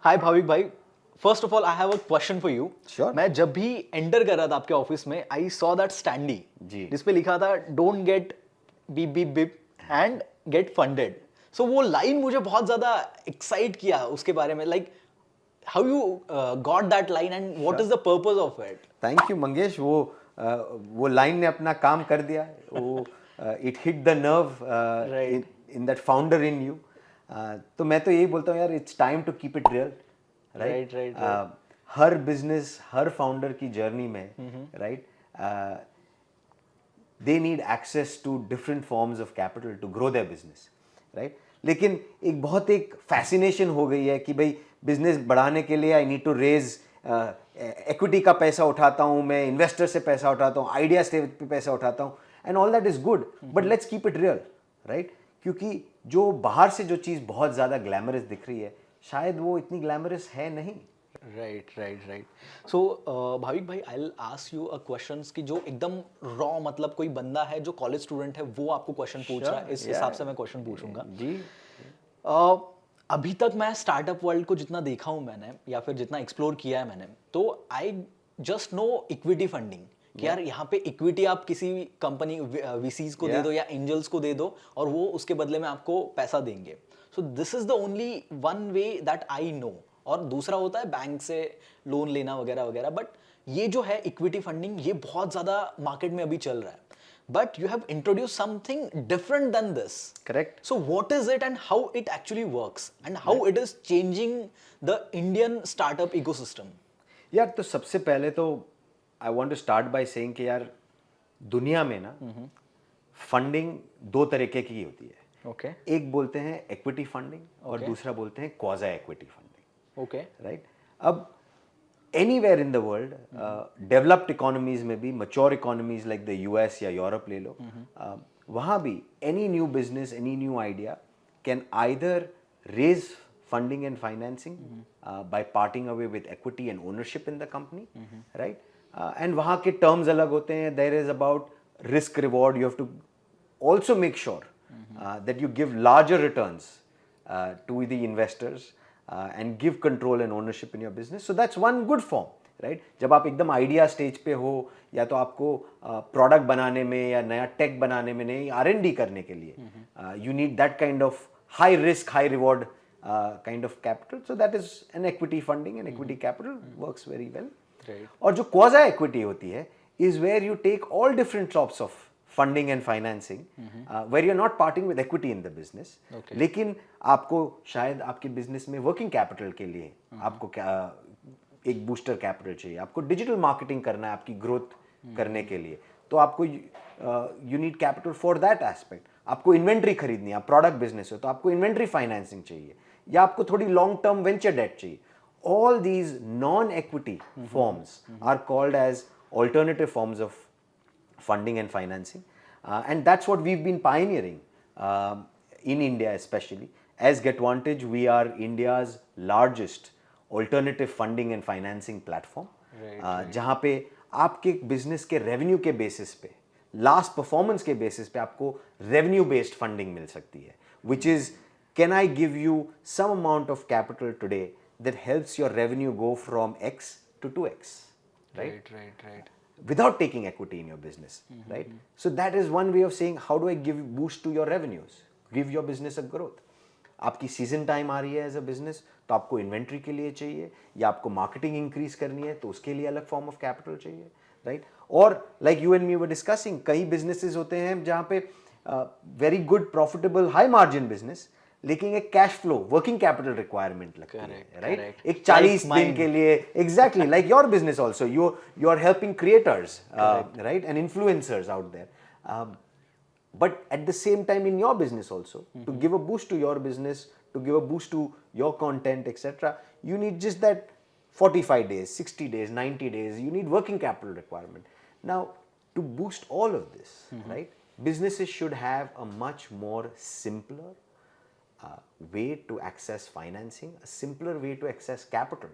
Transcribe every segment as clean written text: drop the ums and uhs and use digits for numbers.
हाय भाविक भाई, first of all I have a question for you. Sure. मैं जब भी एंटर कर रहा था आपके ऑफिस में, I saw that standee ji. जिस पे लिखा था don't get beep beep beep and get funded. So वो लाइन मुझे बहुत ज्यादा एक्साइट किया उसके बारे में, like how you got that line and what is the purpose of it? Thank you Mangesh. वो लाइन ने अपना काम कर दिया। वो it hit the nerve Right. In that founder in you. तो मैं तो यही बोलता हूँ यार, it's time to keep it real, Right, right, right. हर बिजनेस, हर फाउंडर की जर्नी में, right, they need access to different forms of capital to grow their business, right. लेकिन एक फैसिनेशन हो गई है कि भाई बिजनेस बढ़ाने के लिए I need to raise equity का पैसा उठाता हूँ, मैं इन्वेस्टर से पैसा उठाता हूँ, आइडिया स्टेज पे पैसा उठाता हूँ, and all that is good, but let's keep it real, right. क्योंकि जो बाहर से जो चीज़ बहुत ज़्यादा ग्लैमरस दिख रही है, शायद वो इतनी ग्लैमरस है नहीं। Right right right. So Bhavik भाई, I will ask you a questions कि जो एकदम रॉ, मतलब कोई बंदा है जो कॉलेज स्टूडेंट है वो आपको क्वेश्चन पूछ रहा है, इस हिसाब से मैं क्वेश्चन पूछूंगा। जी। Uh, अभी तक मैं स्टार्टअप वर्ल्ड को जितना देखा हूं मैंने, या फिर जितना एक्सप्लोर किया है मैंने, तो I just know equity funding कि यार यहाँ पे इक्विटी आप किसी कंपनी वीसीज को दे दो या एंजल्स को दे दो और वो उसके बदले में आपको पैसा देंगे। So this is the only one way that I know. और दूसरा होता है बैंक से लोन लेना वगैरह वगैरह, बट ये जो है इक्विटी फंडिंग, ये बहुत ज्यादा मार्केट में अभी चल रहा है। But you have introduced something different than this. Correct. So what is it and how it actually works and how it is changing the Indian startup ecosystem? यार, तो सबसे पहले तो I want to start by saying कि यार, दुनिया में ना फंडिंग दो तरीके की होती है। Okay. एक बोलते हैं इक्विटी फंडिंग और दूसरा बोलते हैं quasi equity funding, Okay. Right. अब anywhere in the world, developed economies में भी, mature economies like the US या यूरोप ले लो, वहाँ भी any new business, any new idea can either raise funding and financing by parting away with equity and ownership in the company, right? And वहाँ के terms अलग होते हैं. There is about risk reward. You have to also make sure that you give larger returns to the investors and give control and ownership in your business. So that's one good form, right? जब आप एकदम idea stage पे हो, या तो आपको product बनाने में या नया टेक बनाने में नहीं, R&D करने के लिए you need that kind of high risk, high reward kind of capital. So that is an equity funding, and equity capital works very well. Right. और जो quasi equity होती है is where you take all different sorts of funding and financing, where you're not parting with equity in the business. Okay. लेकिन आपको शायद आपके business में working capital के लिए आपको एक बूस्टर कैपिटल चाहिए, आपको डिजिटल मार्केटिंग करना है आपकी ग्रोथ करने के लिए, तो आपको you need capital for that aspect. आपको इन्वेंट्री खरीदनी है, आप प्रोडक्ट बिजनेस हो तो आपको इन्वेंट्री फाइनेंसिंग चाहिए, या आपको थोड़ी लॉन्ग टर्म वेंचर डेट चाहिए। All these non equity forms are called as alternative forms of funding and financing, and that's what we've been pioneering in India especially. As Getvantage, we are India's largest alternative funding and financing platform, जहाँ पे आपके business के revenue के basis पे, last performance के basis पे आपको revenue based funding मिल सकती है, which is can I give you some amount of capital today that helps your revenue go from X to 2X, right? Right. Without taking equity in your business, right? So that is one way of saying how do I give boost to your revenues, give your business a growth. आपकी season time आ रही है as a business, तो आपको inventory के लिए चाहिए, या आपको मार्केटिंग इंक्रीज करनी है तो उसके लिए अलग फॉर्म ऑफ कैपिटल चाहिए, राइट? और like you and me were discussing, कई बिजनेसेस होते हैं जहाँ पे very good profitable high margin business, लेकिन एक cash flow working capital requirement लगती है, राइट? एक 40 दिन के लिए, exactly like your business also, you are helping creators, right, and influencers out there. But at the same time in your business also, to give a boost to your business, to give a boost to your content, etc., you need just that 45 days, 60 days, 90 days, you need working capital requirement. Now, to boost all of this, right, businesses should have a much more simpler way to access financing, a simpler way to access capital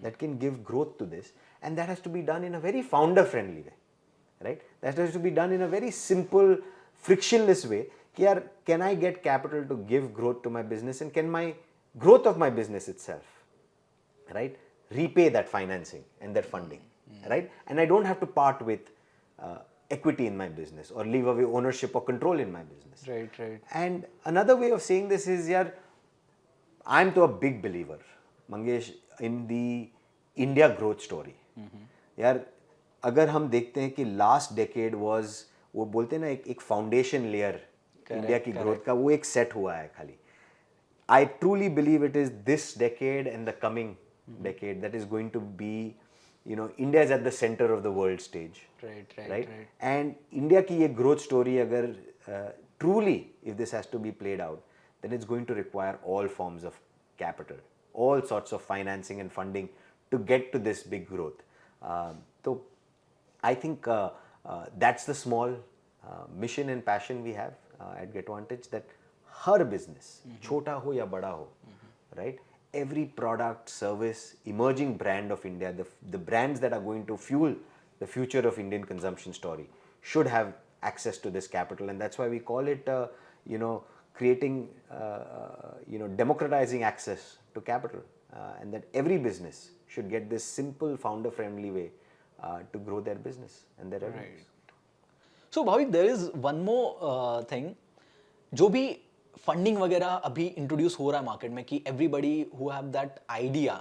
that can give growth to this, and that has to be done in a very founder friendly way, right? That has to be done in a very simple, frictionless way. Here, can I get capital to give growth to my business, and can my growth of my business itself right? Repay that financing and that funding, right? And I don't have to part with equity in my business or leave away ownership or control in my business. Right. And another way of saying this is, yaar, I'm to a big believer, Mangesh, in the India growth story. यार अगर हम देखते हैं कि last decade was, वो बोलते हैं ना, एक फाउंडेशन लेयर इंडिया की ग्रोथ का, वो एक सेट हुआ है खाली. I truly believe it is this decade and the coming decade that is going to be, India is at the center of the world stage. Right? And India की ये growth story अगर truly, if this has to be played out, then it's going to require all forms of capital, all sorts of financing and funding to get to this big growth. So I think that's the small mission and passion we have at GetVantage, that her business, छोटा हो या बड़ा हो, right? Every product, service, emerging brand of India, the brands that are going to fuel the future of Indian consumption story should have access to this capital, and that's why we call it, creating, democratizing access to capital, and that every business should get this simple founder-friendly way to grow their business and their revenues. So Bhavik, there is one more thing, जो भी funding वगैरह अभी introduce हो रहा है market में, कि everybody who have that idea,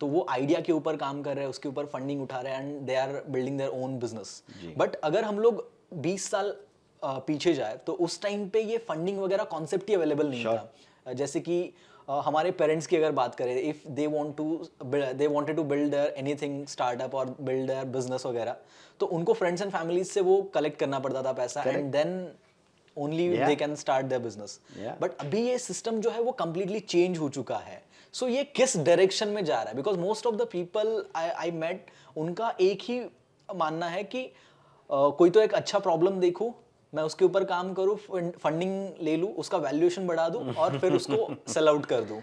तो वो आइडिया के ऊपर काम कर रहे हैं, उसके ऊपर फंडिंग उठा रहे हैं and they are building their own business. But अगर हम लोग 20 साल पीछे जाए तो उस टाइम पे ये फंडिंग वगैरह कॉन्सेप्ट ही अवेलेबल नहीं था. जैसे कि हमारे पेरेंट्स की अगर बात करें, if they wanted to build their anything startup और बिल्ड देयर बिजनेस वगैरह, तो उनको फ्रेंड्स एंड फैमिलीज से वो कलेक्ट करना पड़ता था पैसा, and then only they can start their business. But अभी ये सिस्टम जो है वो completely change हो चुका है. So ये किस डायरेक्शन में जा रहा है? Because most of the people I met, उनका एक ही मानना है कि कोई तो एक अच्छा प्रॉब्लम देखूं, मैं उसके ऊपर काम करूं, फंडिंग ले लूं, उसका वैल्यूएशन बढ़ा दूं और फिर उसको सेल आउट कर दूं.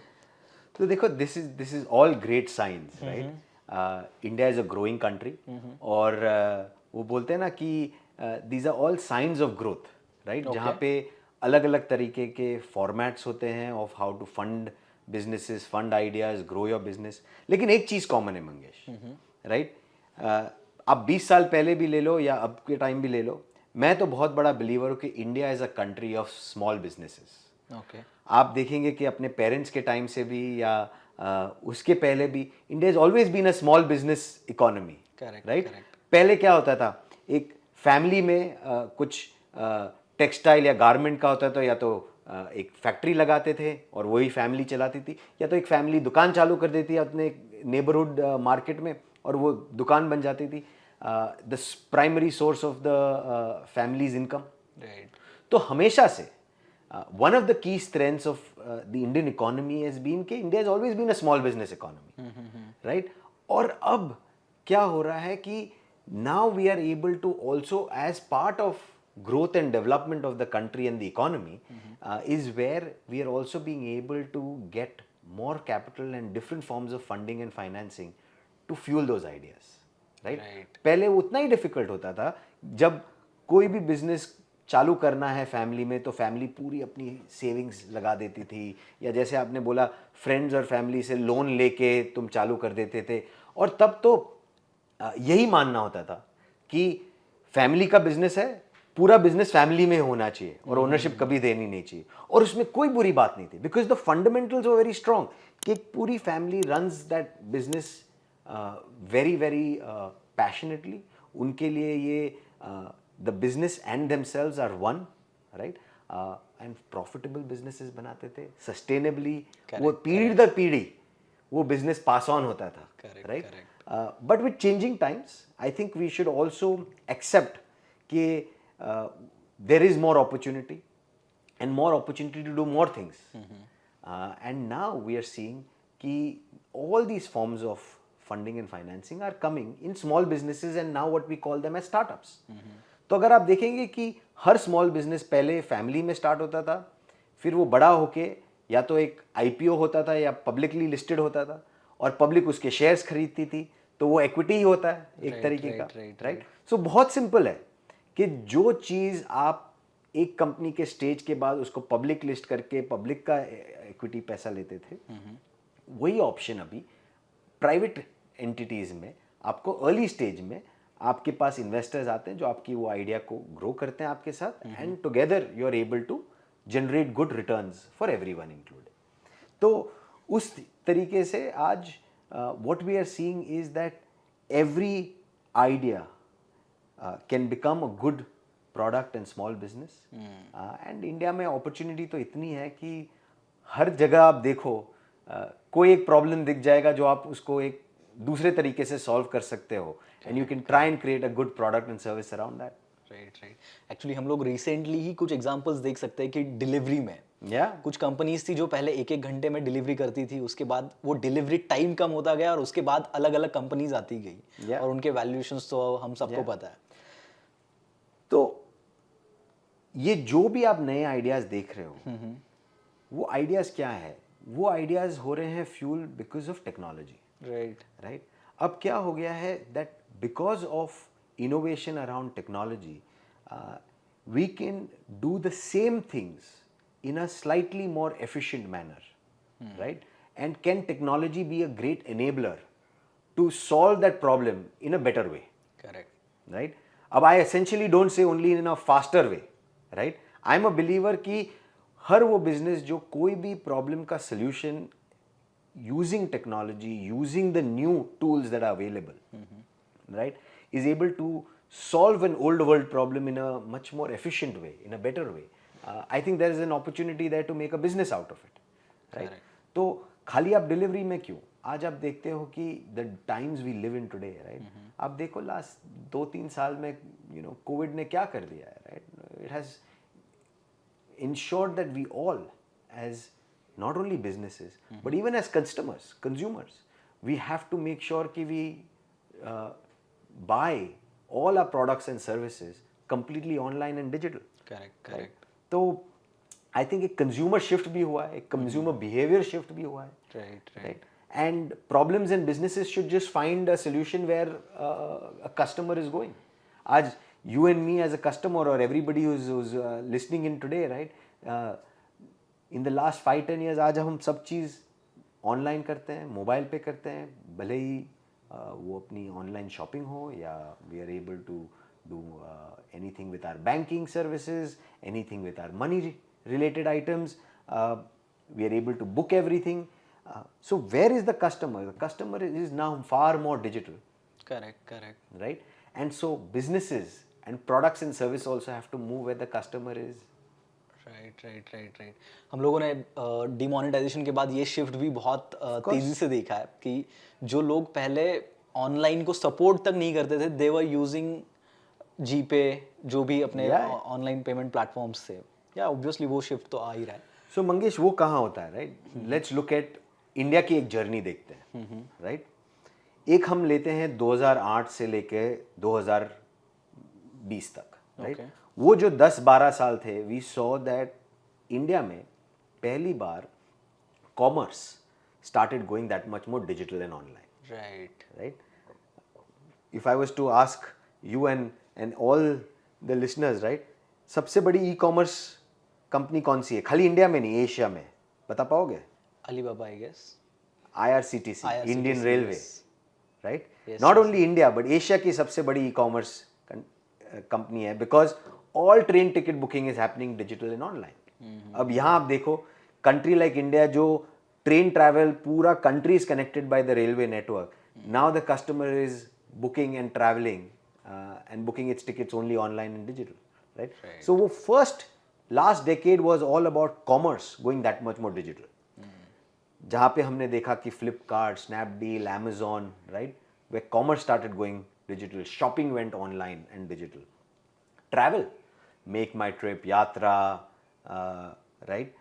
तो देखो, this is all great signs, right? India is a growing country, और वो बोलते हैं ना कि these are all signs of growth. Right, जहाँ पे अलग अलग तरीके के फॉर्मेट्स होते हैं of how to fund businesses, fund ideas, grow your business. लेकिन एक चीज़ कॉमन है मंगेश, राइट? आप 20 साल पहले भी ले लो या अब के टाइम भी ले लो, मैं तो बहुत बड़ा बिलीवर हूँ कि India is a country of small businesses. आप देखेंगे कि अपने पेरेंट्स के टाइम से भी या उसके पहले भी India is always been a small business economy. Right? पहले क्या होता था, एक फैमिली में कुछ टेक्सटाइल या गारमेंट का होता था, या तो एक फैक्ट्री लगाते थे और वही फैमिली चलाती थी, या तो एक फैमिली दुकान चालू कर देती है अपने नेबरहुड मार्केट में और वो दुकान बन जाती थी, the primary source of the families income. तो हमेशा से one of the key strengths of the Indian economy has been कि India has always been a small business economy, right? और अब क्या हो रहा है कि now we are able to also, as part of growth and development of the country and the economy, is where we are also being able to get more capital and different forms of funding and financing to fuel those ideas, right? पहले उतना ही difficult होता था, जब कोई भी business चालू करना है फैमिली में तो फैमिली पूरी अपनी सेविंग्स लगा देती थी, या जैसे आपने बोला फ्रेंड्स और फैमिली से लोन लेके तुम चालू कर देते थे. और तब तो यही मानना होता था कि फैमिली का बिजनेस है, पूरा बिजनेस फैमिली में होना चाहिए और ओनरशिप कभी देनी नहीं चाहिए, और उसमें कोई बुरी बात नहीं थी, because the fundamentals were very strong कि पूरी family runs that business very very passionately. उनके लिए ये the business and themselves are one, right? And profitable businesses बनाते थे सस्टेनेबली. वो पीढ़ी दर पीढ़ी वो बिजनेस पास ऑन होता था, right? But with changing times I think we should also accept कि there is more opportunity and more opportunity to do more things. And now we are seeing कि all these forms of funding and financing are coming in small businesses, and now what we call them as startups. तो अगर आप देखेंगे कि हर small business पहले family में start होता था, फिर वो बड़ा होके या तो एक IPO होता था या publicly listed होता था, और public उसके shares खरीदती थी, तो वो equity ही होता है एक तरीके का, right? So बहुत simple है कि जो चीज़ आप एक कंपनी के स्टेज के बाद उसको पब्लिक लिस्ट करके पब्लिक का इक्विटी पैसा लेते थे, वही ऑप्शन अभी प्राइवेट एंटिटीज़ में आपको अर्ली स्टेज में आपके पास इन्वेस्टर्स आते हैं जो आपकी वो आइडिया को ग्रो करते हैं आपके साथ, and together you are able to generate good returns for everyone included. तो उस तरीके से आज what we are seeing is that every idea can become a good product and small business. And India में अपॉर्चुनिटी तो इतनी है कि हर जगह आप देखो कोई एक प्रॉब्लम दिख जाएगा जो आप उसको एक दूसरे तरीके से सॉल्व कर सकते हो, and you can try and create a good product and service around that. Right right. Actually हम लोग रिसेंटली ही कुछ एग्जांपल्स देख सकते हैं कि डिलीवरी में कुछ कंपनीज थी जो पहले एक एक घंटे में डिलीवरी करती थी, उसके बाद वो डिलीवरी टाइम कम होता गया और उसके बाद अलग अलग कंपनीज आती गई और उनके वैल्यूएशंस तो हम सबको पता है. तो ये जो भी आप नए आइडियाज देख रहे हो, वो आइडियाज क्या है? वो आइडियाज हो रहे हैं fuel because of technology. Right. अब क्या हो गया है that because of innovation around technology, we can do the same things in a slightly more efficient manner, right? And can technology be a great enabler to solve that problem in a better way? Correct. Right? अब I essentially don't say only in a faster way, right? I'm a believer कि हर वो business जो कोई भी problem का solution using technology, using the new tools that are available, right, is able to solve an old world problem in a much more efficient way, in a better way. I think there is an opportunity there to make a business out of it, right? तो खाली आप delivery में क्यों? आज आप देखते हो कि the times we live in today, right? आप देखो लास्ट 2-3 साल में कोविड ने क्या कर दिया है, right? It has ensured that we all, as not only businesses, but even as customers, consumers, we have to make sure कि we buy all our products and services completely online and digital. Correct. Right? तो I think एक consumer shift भी हुआ है, एक consumer behavior shift भी हुआ है. Right. And problems and businesses should just find a solution where a customer is going. आज you and me as a customer or everybody who's listening in today, right? In the last 5-10 years आज हम सब चीज़ online करते हैं, mobile पे करते हैं, भले ही वो अपनी ऑनलाइन शॉपिंग हो या we are able to do anything with our banking services, anything with our money related items, we are able to book everything. So where is the customer? The customer is now far more digital. Correct. Right. And so businesses and products and service also have to move where the customer is. Right. हम लोगों ने demonetisation के बाद ये shift भी बहुत तेजी से देखा है कि जो लोग पहले ऑनलाइन को सपोर्ट तक नहीं करते थे, दे वर यूजिंग जीपे, जो भी अपने ऑनलाइन पेमेंट प्लेटफॉर्म्स थे. या ऑब्वियसली वो शिफ्ट तो आ ही रहा है. सो मंगेश, वो कहाँ होता है, right? Let's look at India की एक जर्नी देखते हैं, राइट? एक हम लेते हैं 2008 से लेके 2020 तक, राइट? वो जो 10-12 साल थे, वी सॉ दैट इंडिया में पहली बार commerce started going that much more digital and online. Right? If I was to ask you and all the listeners, right? सबसे बड़ी e-commerce कंपनी कौन सी है? खाली इंडिया में नहीं, एशिया में, बता पाओगे? Alibaba, I guess. IRCTC, Indian Railway, right? Not only India but Asia की सबसे बड़ी e-commerce कंपनी है, because all train ticket booking is happening digital and online. अब यहाँ आप देखो, country like India जो train travel, पूरा country is connected by the railway network. Now the customer is booking and traveling and booking its tickets only online and digital, right? So वो last decade was all about commerce going that much more digital. जहाँ पे हमने देखा कि Flipkart, Snapdeal, Amazon, right? Where commerce started going digital, shopping went online and digital. Travel, Make My Trip, Yatra, right?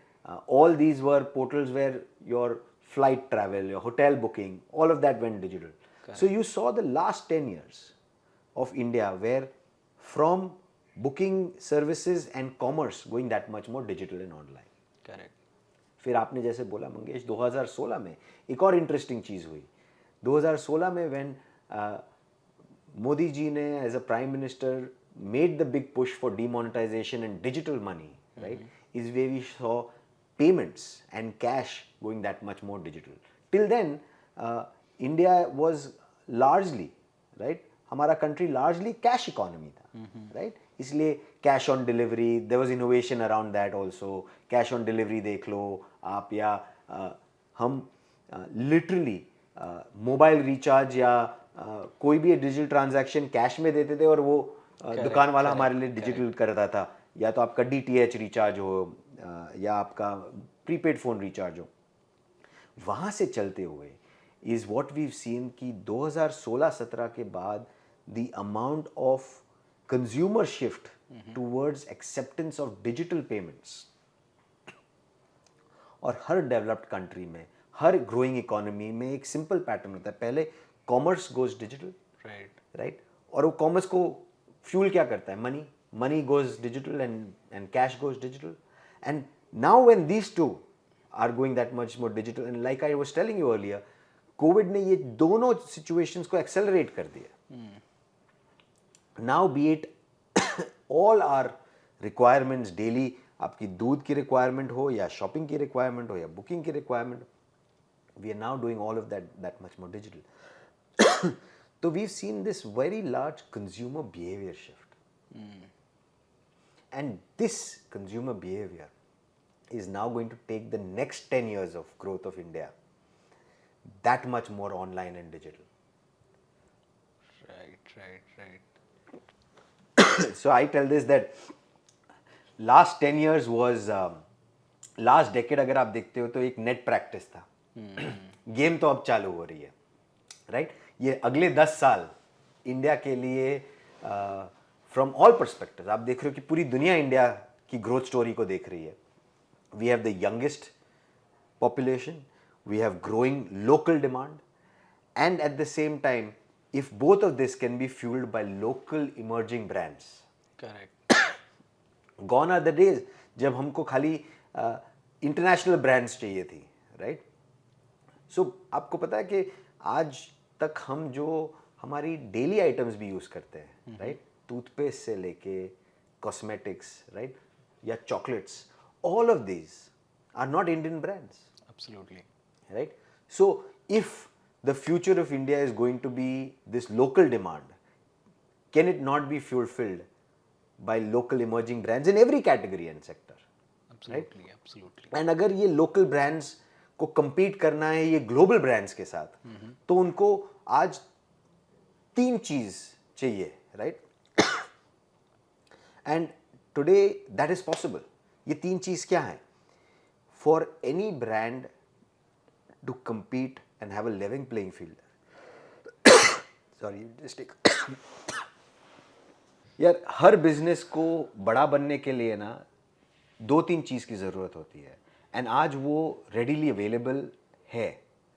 All these were portals where your flight travel, your hotel booking, all of that went digital. So you saw the last 10 years of India where from booking services and commerce going that much more digital and online. Correct. फिर आपने जैसे बोला मंगेश, 2016 में एक और interesting चीज़ हुई. 2016 में when Modi ji ने as a prime minister made the big push for demonetization and digital money, right? Is where we saw payments and cash going that much more digital. Till then, India was largely right, हमारा country largely cash economy था right, इसलिए cash on delivery, there was innovation around that also. Cash on delivery देख लो आप, या हम literally mobile recharge या कोई भी डिजिटल ट्रांजैक्शन कैश में देते थे और वो दुकान वाला हमारे लिए डिजिटल करता था. या तो आपका DTH रिचार्ज हो या आपका प्रीपेड फ़ोन रिचार्ज हो. वहाँ से चलते हुए इज़ व्हाट वीव सीन कि 2016-17 के बाद the amount of consumer shift towards acceptance of digital payments. और हर डेवलप्ड कंट्री में, हर ग्रोइंग इकोनॉमी में एक सिंपल पैटर्न होता है. पहले कॉमर्स गोज डिजिटल राइट, और वो कॉमर्स को फ्यूल क्या करता है? Money goes digital and cash goes digital. And now when these two are going that much more digital, and like I was telling you earlier, COVID ने ये दोनों situations को एक्सेलरेट कर दिया. Now be it all our requirements daily, आपकी दूध की requirement हो या शॉपिंग की रिक्वायरमेंट हो या बुकिंग की requirement, we are now doing all of that much more digital. So we've seen this very large consumer behavior shift. And this consumer behavior is now going to take the next 10 years of growth of India that much more online and digital. Right. So I tell this that last 10 years was last decade अगर आप देखते हो तो एक net practice था. Game तो अब चालू हो रही है राइट. ये अगले 10 साल इंडिया के लिए फ्रॉम ऑल पर्सपेक्टिव आप देख रहे हो कि पूरी दुनिया इंडिया की ग्रोथ स्टोरी को देख रही है. We have the youngest population, we have growing local demand, and at the same time if both of this can be fuelled by local emerging brands. Correct. Gone are the days जब हमको खाली international brands चाहिए थी right. सो आपको पता है कि आज तक हम जो हमारी डेली आइटम्स भी यूज़ करते हैं राइट, टूथपेस्ट से लेके कॉस्मेटिक्स राइट, या chocolates, all of these are not Indian brands. Absolutely. Right? So if the future of India is going to be this local demand, can it not be fulfilled by local emerging brands in every category and sector? Absolutely. And अगर ये local brands को compete करना है ये global brands के साथ, तो उनको आज 3 चीज चाहिए right. And today that is possible. ये 3 चीज क्या है? For any brand to compete and have a level playing field. Sorry, just take. यार हर बिजनेस को बड़ा बनने के लिए ना 2-3 चीज़ की ज़रूरत होती है, एंड आज वो रेडीली अवेलेबल है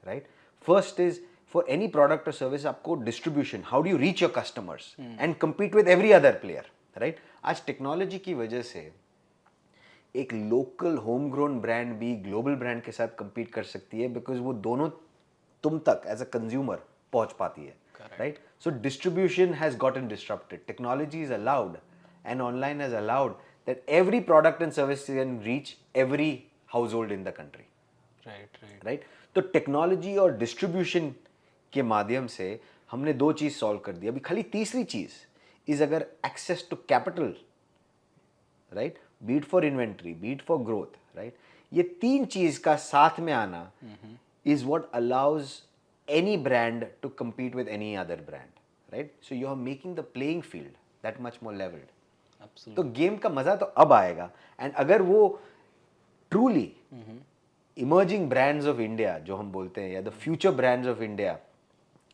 right. First is for any product और सर्विस आपको distribution, how do you reach your customers and compete with every other player right. आज टेक्नोलॉजी की वजह से एक लोकल होम ग्रोन ब्रांड भी ग्लोबल ब्रांड के साथ compete कर सकती है, बिकॉज वो दोनों तुम तक एज अ कंज्यूमर पहुंच पाती है right. So distribution has gotten disrupted, technology is allowed and online has allowed that every product and service can reach every household in the country. Right? तो टेक्नोलॉजी और distribution के माध्यम से हमने 2 चीज़ solve कर दी. अभी खाली तीसरी चीज़ इज अगर access to capital right, be it for inventory, be it for growth right. ये 3 चीज़ का साथ में आना is what allows any brand to compete with any other brand right. So you are making the playing field that much more levelled. तो game का मजा तो अब आएगा. एंड अगर वो truly emerging brands of India जो हम बोलते हैं, या the future brands of India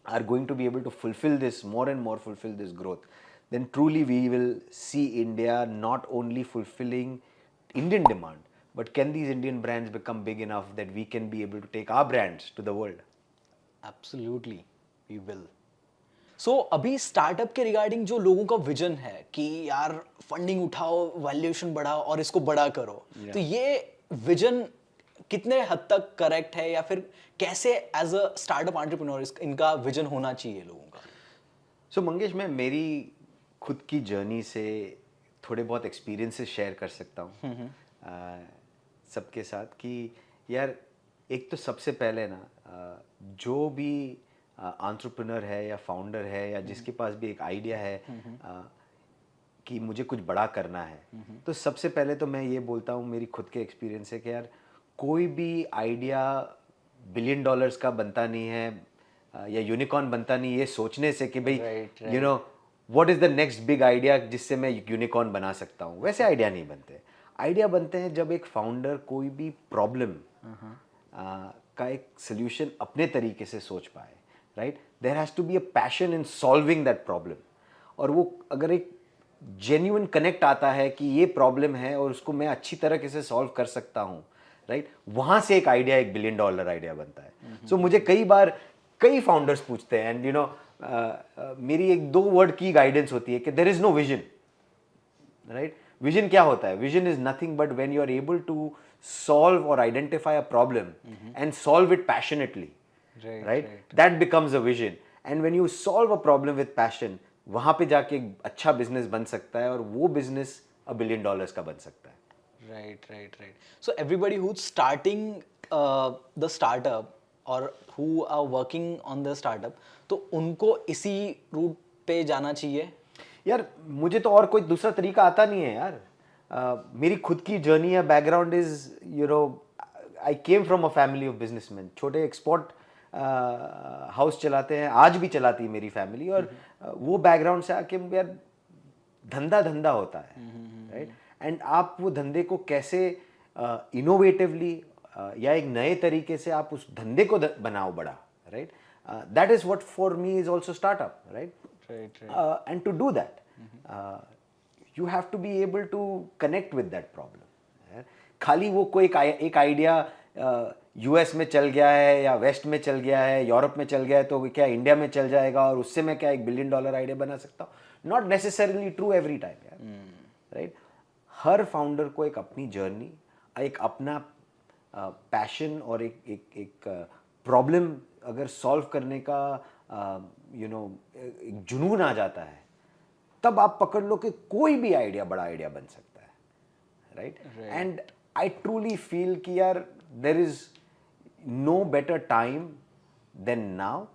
are going to be able to fulfil this more and more, fulfil this growth, then truly we will see India not only fulfilling Indian demand, but can these Indian brands become big enough that we can be able to take our brands to the world. Absolutely, we will. So अभी startup के regarding जो लोगों का vision है कि यार funding उठाओ, valuation बढ़ाओ और इसको बड़ा करो, तो ये विजन कितने हद तक करेक्ट है, या फिर कैसे एज अ स्टार्टअप एंटरप्रेन्योर इनका विजन होना चाहिए लोगों का? सो मंगेश, मैं मेरी खुद की जर्नी से थोड़े बहुत एक्सपीरियंसेस शेयर कर सकता हूँ सबके साथ. कि यार एक तो सबसे पहले ना जो भी एंटरप्रेन्योर है या फाउंडर है या जिसके पास भी एक आइडिया है कि मुझे कुछ बड़ा करना है, तो सबसे पहले तो मैं ये बोलता हूँ, मेरी खुद के एक्सपीरियंस है कि यार कोई भी आइडिया बिलियन डॉलर्स का बनता नहीं है या यूनिकॉर्न बनता नहीं ये सोचने से कि भाई you know what is the next big idea जिससे मैं यूनिकॉर्न बना सकता हूँ। वैसे आइडिया नहीं बनते। आइडिया बनते हैं जब एक फाउंडर कोई भी प्रॉब्लम का एक सोल्यूशन अपने तरीके से सोच पाए, right. There has to be a passion in solving that problem, और वो अगर एक जेन्युइन कनेक्ट आता है कि ये प्रॉब्लम है और उसको मैं अच्छी तरीके से सॉल्व कर सकता हूँ, राइट, वहाँ से एक आइडिया एक बिलियन डॉलर आइडिया बनता है। सो मुझे कई बार कई फाउंडर्स पूछते हैं, एंड यू नो मेरी एक 2 वर्ड की गाइडेंस होती है कि there is no vision, right. Vision क्या होता है? Vision is nothing but when you are able to solve or identify a problem and solve it passionately, right, that becomes a vision. And when you solve a problem with passion, वहां पे जाके एक अच्छा business बन सकता है और वो बिजनेस $1 बिलियन का बन सकता है। Right. So everybody who's starting the startup or who are working on the startup, तो उनको इसी रूट पे जाना चाहिए। यार मुझे तो और कोई दूसरा तरीका आता नहीं है यार। मेरी खुद की जर्नी है, background is you know I came from a family of businessman. छोटे एक्सपोर्ट हाउस चलाते हैं, आज भी चलाती है मेरी फैमिली, और वो बैकग्राउंड से आके यार धंधा धंधा होता है, राइट। एंड आप वो धंधे को कैसे इनोवेटिवली या एक नए तरीके से आप उस धंधे को बनाओ बड़ा, right, that is what for me is also startup, right. And to do that, you have to be able to connect with that problem. खाली वो कोई एक आइडिया यूएस में चल गया है या वेस्ट में चल गया है, यूरोप में चल गया है, तो क्या इंडिया में चल जाएगा और उससे मैं क्या $1 बिलियन आइडिया बना सकता हूँ? Not necessarily true every time यार, राइट। हर फाउंडर को एक अपनी जर्नी, एक अपना पैशन और एक प्रॉब्लम अगर सॉल्व करने का एक जुनून आ जाता है, तब आप पकड़ लो कि कोई भी आइडिया बड़ा आइडिया बन सकता है, right. And I truly feel कि यार there is no better time than now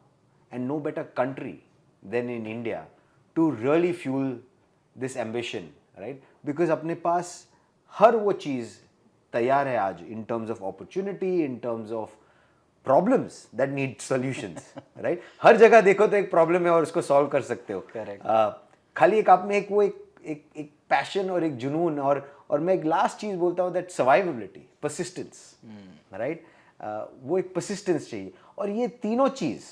and no better country than in India to really fuel this ambition, right. Because अपने पास हर वो चीज़ तैयार है आज, in terms of opportunity, in terms of problems that need solutions, right. हर जगह देखो तो एक प्रॉब्लम है और उसको सॉल्व कर सकते हो। खाली एक आप में एक वो एक पैशन और एक जुनून, और मैं एक लास्ट चीज बोलता हूँ, दैट सर्वाइवेबिलिटी, परसिस्टेंस, राइट। वो एक परसिस्टेंस चाहिए, और ये तीनों चीज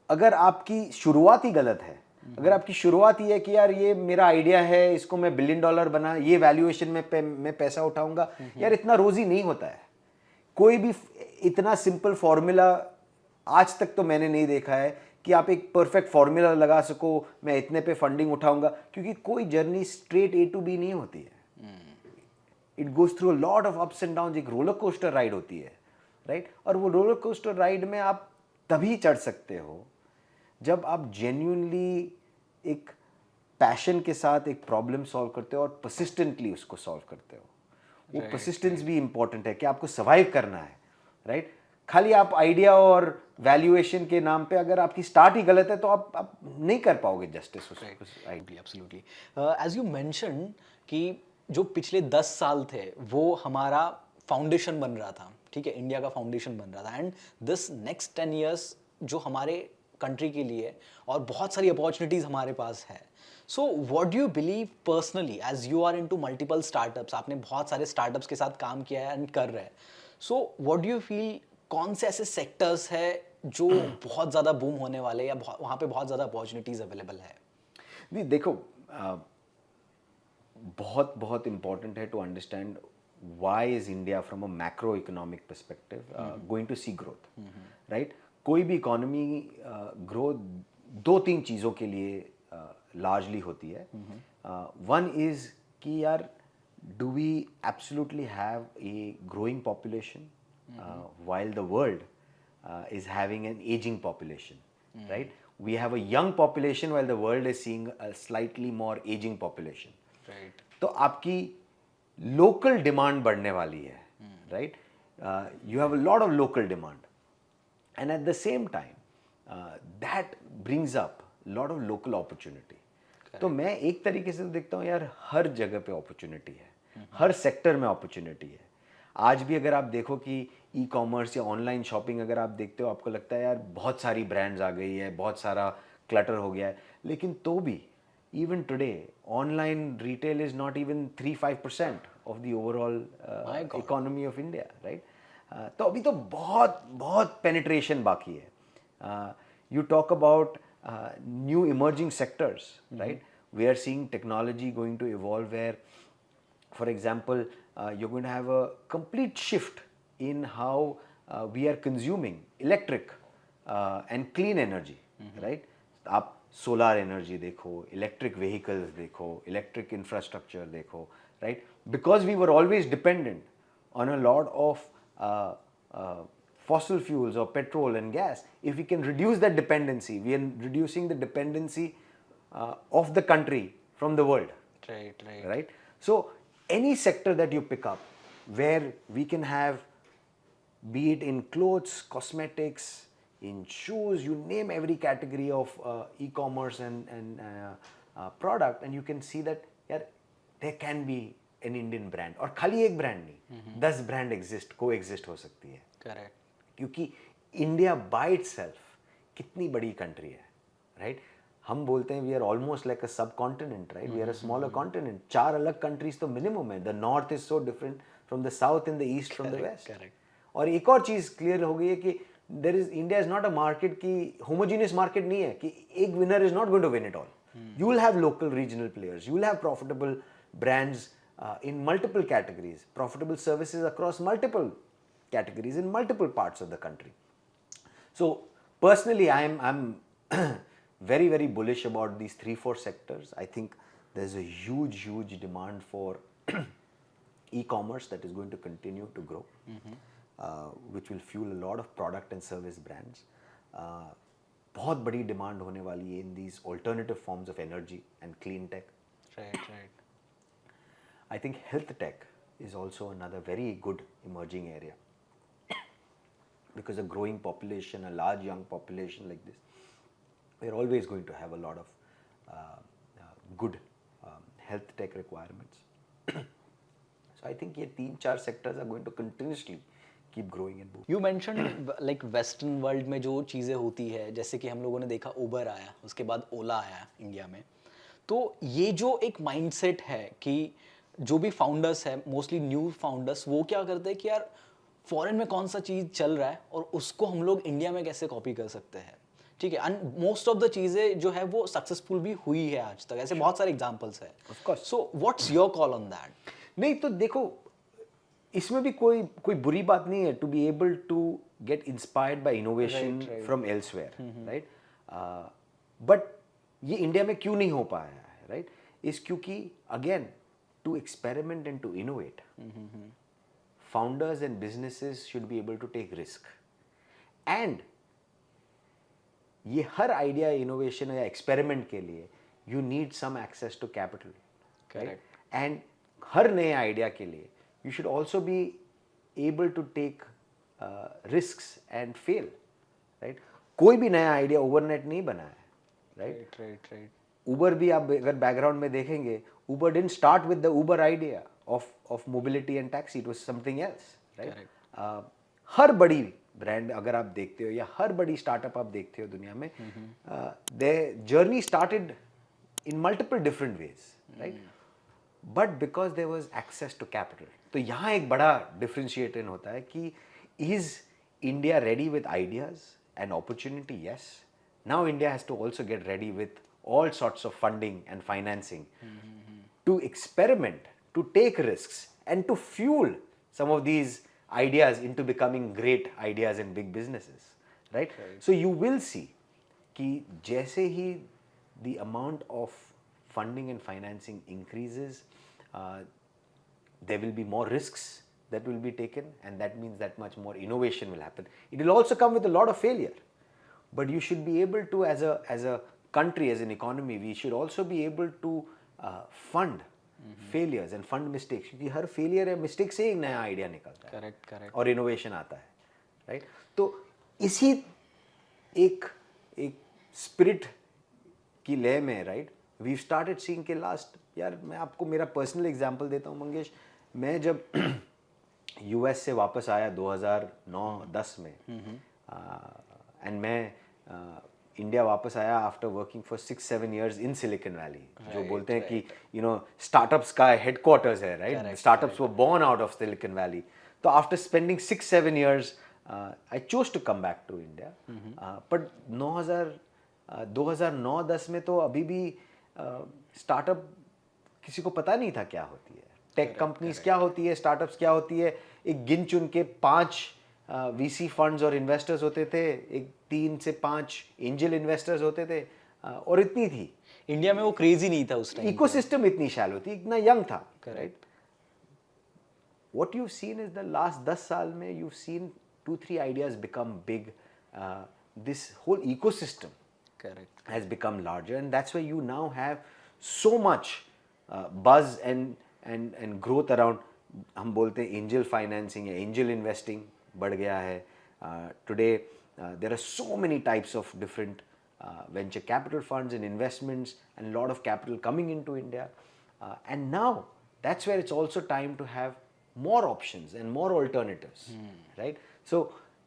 अगर आपकी शुरुआत ही गलत है, अगर आपकी शुरुआत ही है कि यार ये मेरा आइडिया है, इसको मैं $1 बिलियन बना, ये वैल्यूएशन में मैं पैसा उठाऊंगा, यार इतना रोजी नहीं होता है। कोई भी इतना सिंपल फॉर्मूला आज तक तो मैंने नहीं देखा है कि आप एक परफेक्ट फॉर्मूला लगा सको, मैं इतने पे फंडिंग उठाऊंगा, क्योंकि कोई journey straight A to B नहीं होती है। It goes through a lot of ups and down, एक रोलर कोस्टर राइड होती है, राइट। और वो रोलर कोस्टर राइड में आप तभी चढ़ सकते हो जब आप जेन्युइनली एक पैशन के साथ एक प्रॉब्लम सॉल्व करते हो और परसिस्टेंटली उसको सॉल्व करते हो। वो परसिस्टेंस भी इंपॉर्टेंट है कि आपको सर्वाइव करना है, राइट। खाली आप आइडिया और वैल्यूएशन के नाम पे अगर आपकी स्टार्ट ही गलत है तो आप नहीं कर पाओगे जस्टिस उस आइडिया। एब्सोल्युटली। एज यू मेंशन कि जो पिछले 10 साल थे वो हमारा फाउंडेशन बन रहा था, ठीक है, इंडिया का फाउंडेशन बन रहा था, एंड दिस नेक्स्ट 10 years जो हमारे कंट्री के लिए और बहुत सारी अपॉर्चुनिटीज़ हमारे पास है। So what do you believe personally, as you are into multiple startups, आपने बहुत सारे स्टार्टअप्स के साथ काम किया है एंड कर रहे हैं, सो व्हाट डू यू फील कौन से ऐसे सेक्टर्स है जो बहुत ज़्यादा बूम होने वाले या वहाँ पे बहुत ज़्यादा अपॉर्चुनिटीज़ अवेलेबल है? नहीं देखो, बहुत बहुत इंपॉर्टेंट है to understand why is India from a macro economic perspective going to see growth, right. कोई भी इकोनॉमी ग्रोथ 2-3 चीज़ों के लिए लार्जली होती है। वन इज कि यार do we absolutely have a growing population while the world is having an aging population, right? We have a young population while the world is seeing a slightly more aging population, right? तो आपकी local demand बढ़ने वाली है, right? You have a lot of local demand, and at the same time that brings up lot of local opportunity. तो मैं एक तरीके से देखता हूँ यार, हर जगह पे अपॉर्चुनिटी है, हर सेक्टर में अपॉर्चुनिटी है. आज भी अगर आप देखो कि ई कॉमर्स या ऑनलाइन शॉपिंग अगर आप देखते हो, आपको लगता है यार बहुत सारी ब्रांड्स आ गई है, बहुत सारा क्लटर हो गया है, लेकिन तो भी even today online retail is not even 3-5% of the overall My God. economy of India, right? तो अभी तो बहुत बहुत penetration बाकी है. You talk about new emerging sectors, right? We are seeing technology going to evolve where, for example, you're going to have a complete shift in how we are consuming electric and clean energy, right? आप solar energy देखो, electric vehicles देखो, electric infrastructure देखो, right? Because we were always dependent on a lot of fossil fuels or petrol and gas. If we can reduce that dependency, we are reducing the dependency of the country from the world. Right? So any sector that you pick up where we can have, be it in clothes, cosmetics, in shoes, you name every category of e-commerce and product, and you can see that यार there can be an Indian brand, और खाली एक brand नहीं, 10 brand coexist हो सकती है. Correct. क्योंकि India by itself कितनी बड़ी कंट्री है, राइट? हम बोलते हैं we are almost like a subcontinent, right? We are a smaller continent. 4 अलग कंट्रीज तो मिनिमम है. The north is so different from the south and the east from the west. और एक और चीज क्लियर हो गई है कि there is, India is not a market की होमोजीनियस मार्केट नहीं है कि एक winner is not going to win it all. You will have local regional players, you will have profitable brands in multiple categories, profitable services across multiple categories in multiple parts of the country. So personally, I'm very, very bullish about these 3-4 sectors. I think there's a huge demand for e-commerce that is going to continue to grow, which will fuel a lot of product and service brands. बहुत बड़ी demand होने वाली है in these alternative forms of energy and clean tech. Right. I think health tech is also another very good emerging area because a growing population, a large young population like this, we're always going to have a lot of good health tech requirements. So I think ये 3-4 sectors are going to continuously keep growing and booming. You mentioned like western world में जो चीज़ें होती है, जैसे कि हम लोगों ने देखा उबर आया, उसके बाद ओला आया इंडिया में. तो ये जो एक माइंडसेट है कि जो भी फाउंडर्स है, मोस्टली न्यू फाउंडर्स, वो क्या करते हैं कि यार फॉरेन में कौन सा चीज़ चल रहा है और उसको हम लोग इंडिया में कैसे कॉपी कर सकते हैं. ठीक है. एंड मोस्ट ऑफ द चीज़ें जो है वो सक्सेसफुल भी हुई है आज तक. ऐसे बहुत सारे एग्जांपल्स है. Of course. So what's your call on that? नहीं तो देखो, इसमें भी कोई बुरी बात नहीं है to be able to get inspired by innovation from elsewhere, right? But ये इंडिया में क्यों नहीं हो पाया है, राइट? इस क्योंकि again to experiment and to innovate, founders and businesses should be able to take risk. And ये हर आइडिया इनोवेशन या एक्सपेरिमेंट के लिए you need some access to capital. Correct. And हर नए आइडिया के लिए you should also be able to take risks and fail, right? कोई भी नया आइडिया ओवरनाइट नहीं बना है, right? Uber भी आप अगर बैकग्राउंड में देखेंगे, Uber didn't start with the Uber idea of mobility and taxi. It was something else, right? हर बड़ी ब्रांड अगर आप देखते हो या हर बड़ी स्टार्टअप आप देखते हो दुनिया में, their journey started in multiple different ways, right? But because there was access to capital. तो यहाँ एक बड़ा डिफरेंशिएशन होता है कि is India ready with ideas and opportunity? Yes. Now India has to also get ready with all sorts of funding and financing to experiment, to take risks, and to fuel some of these ideas into becoming great ideas and big businesses, right? So you will see कि जैसे ही the amount of funding and financing increases, there will be more risks that will be taken, and that means that much more innovation will happen. It will also come with a lot of failure, but you should be able to, as a country, as an economy, we should also be able to fund failures and fund mistakes, क्योंकि हर failure या mistake से एक नया idea निकलता है. Correct. और innovation आता है, राइट? तो इसी एक एक स्पिरिट की लय में, राइट, वी स्टार्टेड सीइंग के लास्ट, यार मैं आपको मेरा पर्सनल एग्जांपल देता हूँ मंगेश, मैं जब यूएस से वापस आया 2009-10 में, एंड मैं इंडिया वापस आया after working for 6-7 years in Silicon Valley, जो बोलते हैं कि यू नो स्टार्टअप्स का हेडक्वार्टर्स है, right, startups were born out of Silicon Valley. तो after spending 6-7 years I chose to come back to India. But 2009-10 में तो अभी भी स्टार्टअप किसी को पता नहीं था क्या होती है, टेक कंपनीज क्या होती है, स्टार्टअप्स क्या होती है. एक गिन चुन के 5 वीसी फंड्स और इन्वेस्टर्स होते थे, एक 3 से 5 एंजल इन्वेस्टर्स होते थे, और इतनी थी. इंडिया में वो क्रेजी नहीं था उस टाइम. इकोसिस्टम इतनी शैलो थी, इतना यंग था, right. What you've seen is the last 10 साल में you've seen 2-3 ideas become big. This whole ecosystem has become larger, and that's why you now have so much buzz and growth around. हम बोलते हैं angel financing या angel investing बढ़ गया है. Today there are so many types of different venture capital funds and investments, and a lot of capital coming into India. And now that's where it's also time to have more options and more alternatives, right? So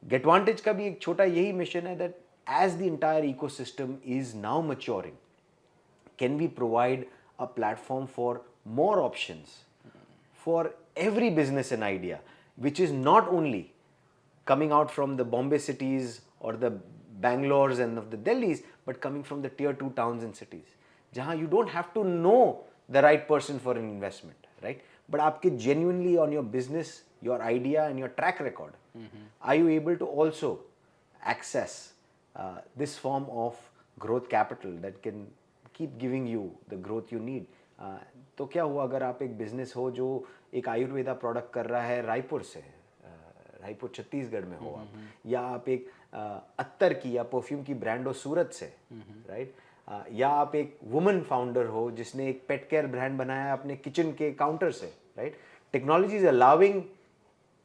Getvantage का भी एक छोटा यही mission है, that as the entire ecosystem is now maturing, can we provide a platform for more options for every business and idea, which is not only coming out from the Bombay cities or the Bangalores and of the Delhis, but coming from the tier 2 towns and cities, जहाँ you don't have to know the right person for an investment, right? But आपके genuinely on your business, your idea and your track record, are you able to also access this form of growth capital that can keep giving you the growth you need? तो क्या हुआ अगर आप एक business हो जो एक Ayurveda product कर रहा है रायपुर से, रायपुर छत्तीसगढ़ में हो आप, या आप एक अत्तर की या परफ्यूम की ब्रांड हो सूरत से, राइट, या आप एक वुमन फाउंडर हो जिसने एक पेट केयर ब्रांड बनाया अपने किचन के काउंटर से, right. Technology is allowing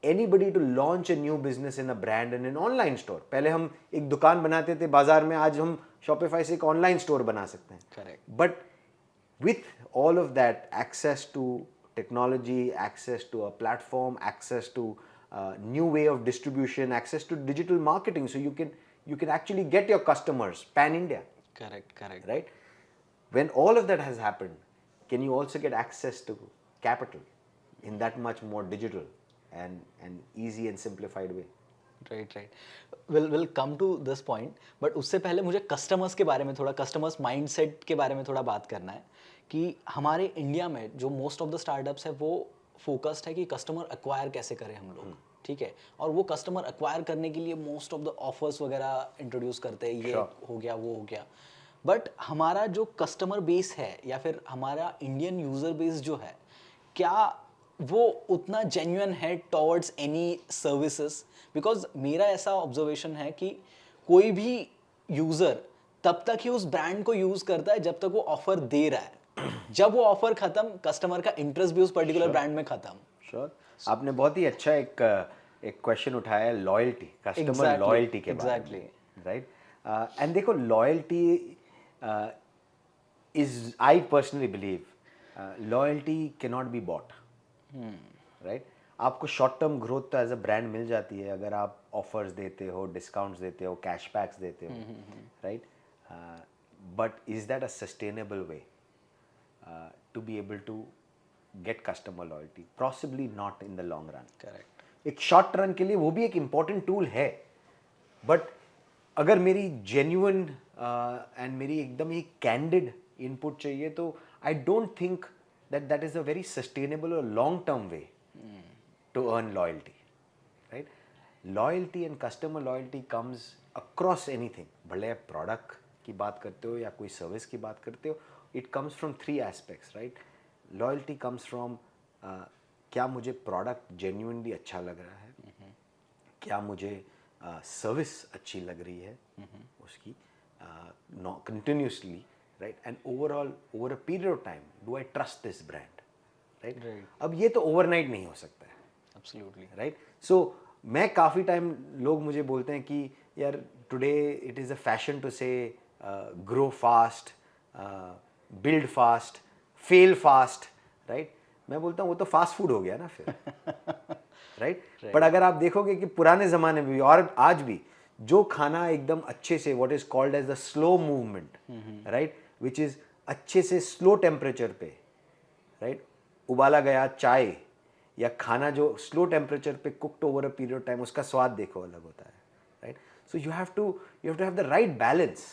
anybody to launch a new business in a brand in an online store. पहले हम एक दुकान बनाते थे बाजार में, आज हम शॉपिफाई से एक ऑनलाइन स्टोर बना सकते हैं. Correct. But with all of that access to technology, access to a platform, access to new way of distribution, access to digital marketing, so you can actually get your customers pan India. Correct. Right? When all of that has happened, can you also get access to capital in that much more digital and easy and simplified way? Right. We'll come to this point, but उससे पहले मुझे customers के बारे में थोड़ा, customers mindset के बारे में थोड़ा बात करना है कि हमारे इंडिया में जो मोस्ट ऑफ द स्टार्टअप्स है वो फोकस्ड है कि कस्टमर एक्वायर कैसे करें हम लोग, ठीक है, और वो कस्टमर एक्वायर करने के लिए मोस्ट ऑफ द ऑफर्स वगैरह इंट्रोड्यूस करते हैं, ये हो गया वो हो गया. बट हमारा जो कस्टमर बेस है या फिर हमारा इंडियन यूजर बेस जो है, क्या वो उतना जेन्युइन है टॉवर्ड्स एनी सर्विसेज? बिकॉज मेरा ऐसा ऑब्जर्वेशन है कि कोई भी यूजर तब तक ही उस ब्रांड को यूज करता है जब तक वो ऑफर दे रहा है. जब वो ऑफर खत्म, कस्टमर का इंटरेस्ट भी उस पर्टिकुलर ब्रांड में खत्म. श्योर. आपने बहुत ही अच्छा एक क्वेश्चन उठाया है, लॉयल्टी, कस्टमर लॉयल्टी के बारे में, राइट. एंड देखो, loyalty is, I personally believe loyalty can not be bought, right. आपको शॉर्ट टर्म ग्रोथ तो एज अ ब्रांड मिल जाती है अगर आप ऑफर्स देते हो, डिस्काउंट्स देते हो, कैशबैक्स देते हो, right. But is that a sustainable way to be able to get customer loyalty? Possibly not in the long run. Correct. एक शॉर्ट रन के लिए वो भी एक important tool है, बट अगर मेरी genuine and मेरी एकदम ही candid input चाहिए तो I don't think that is a very sustainable or long term way to earn loyalty, right? Loyalty and customer loyalty comes across anything. भले आप product की बात करते हो या कोई सर्विस की बात करते हो, it comes from 3 aspects, right? Loyalty comes from क्या मुझे प्रोडक्ट जेन्युइनली अच्छा लग रहा है, क्या मुझे सर्विस अच्छी लग रही है उसकी continuously, right, and overall over a period of time do I trust this brand, right. अब ये तो ओवरनाइट नहीं हो सकता है, एब्सोल्युटली, राइट. सो मैं काफ़ी टाइम लोग मुझे बोलते हैं कि यार today it is a fashion to say grow fast, build fast, fail fast, right? मैं बोलता हूँ वो तो फास्ट फूड हो गया ना फिर, राइट? बट अगर आप देखोगे कि पुराने ज़माने में भी और आज भी जो खाना एकदम अच्छे से what is called as the slow movement, right, which is अच्छे से स्लो टेम्परेचर पे, राइट, उबाला गया चाय या खाना जो स्लो टेम्परेचर पे cooked over a period of time, उसका स्वाद देखो अलग होता है, right? So you have to have the right balance.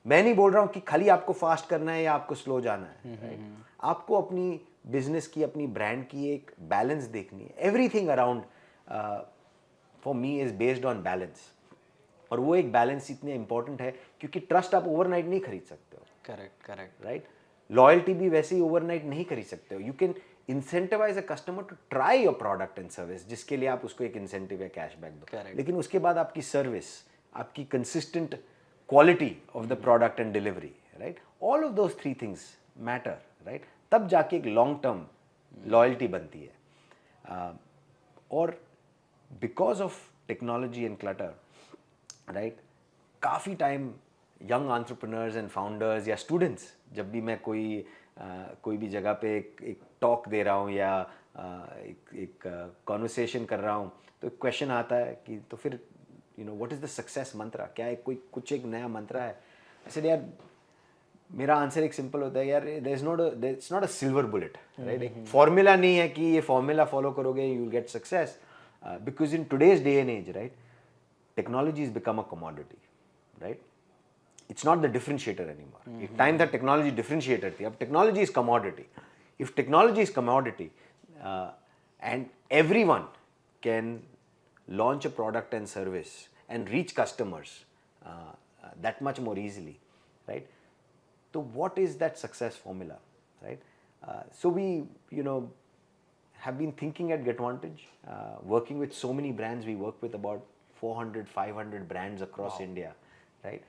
मैं नहीं बोल रहा हूँ कि खाली आपको फास्ट करना है या आपको स्लो जाना है, राइट? आपको अपनी बिजनेस की, अपनी ब्रांड की एक बैलेंस देखनी है. Everything around for me is based on balance. और वो एक बैलेंस इतने इंपॉर्टेंट है क्योंकि ट्रस्ट आप ओवरनाइट नहीं खरीद सकते हो. करेक्ट. राइट? लॉयल्टी भी वैसे ही ओवरनाइट नहीं खरीद सकते हो. You can incentivise a customer to try your product and service, जिसके लिए आप उसको एक इंसेंटिव या कैशबैक दो. Correct. लेकिन उसके बाद आपकी सर्विस, आपकी consistent quality of the product and delivery, right, all of those three things matter, right? तब जाके एक लॉन्ग टर्म लॉयल्टी बनती है. और because of technology and clutter, right, काफ़ी time young entrepreneurs and founders या स्टूडेंट्स, जब भी मैं कोई भी जगह पे एक टॉक दे रहा हूँ या एक कॉन्वर्सेशन कर रहा हूँ, तो एक क्वेश्चन आता है कि तो फिर व्हाट इज़ द सक्सेस मंत्रा, क्या है कुछ एक नया मंत्रा है? ऐसे यार मेरा आंसर एक सिंपल होता है यार, it's not a silver bullet, right? एक फॉर्मूला नहीं है कि ये फॉर्मूला फॉलो करोगे you will get success, because in today's day and age, right, technology has become a commodity, right? It's not the differentiator anymore. एक time था technology differentiator थी, अब technology is commodity. If technology is commodity and everyone can launch a product and service and reach customers that much more easily, right? So what is that success formula, right? So we, have been thinking at GetVantage, working with so many brands. We work with about 400, 500 brands across India, right?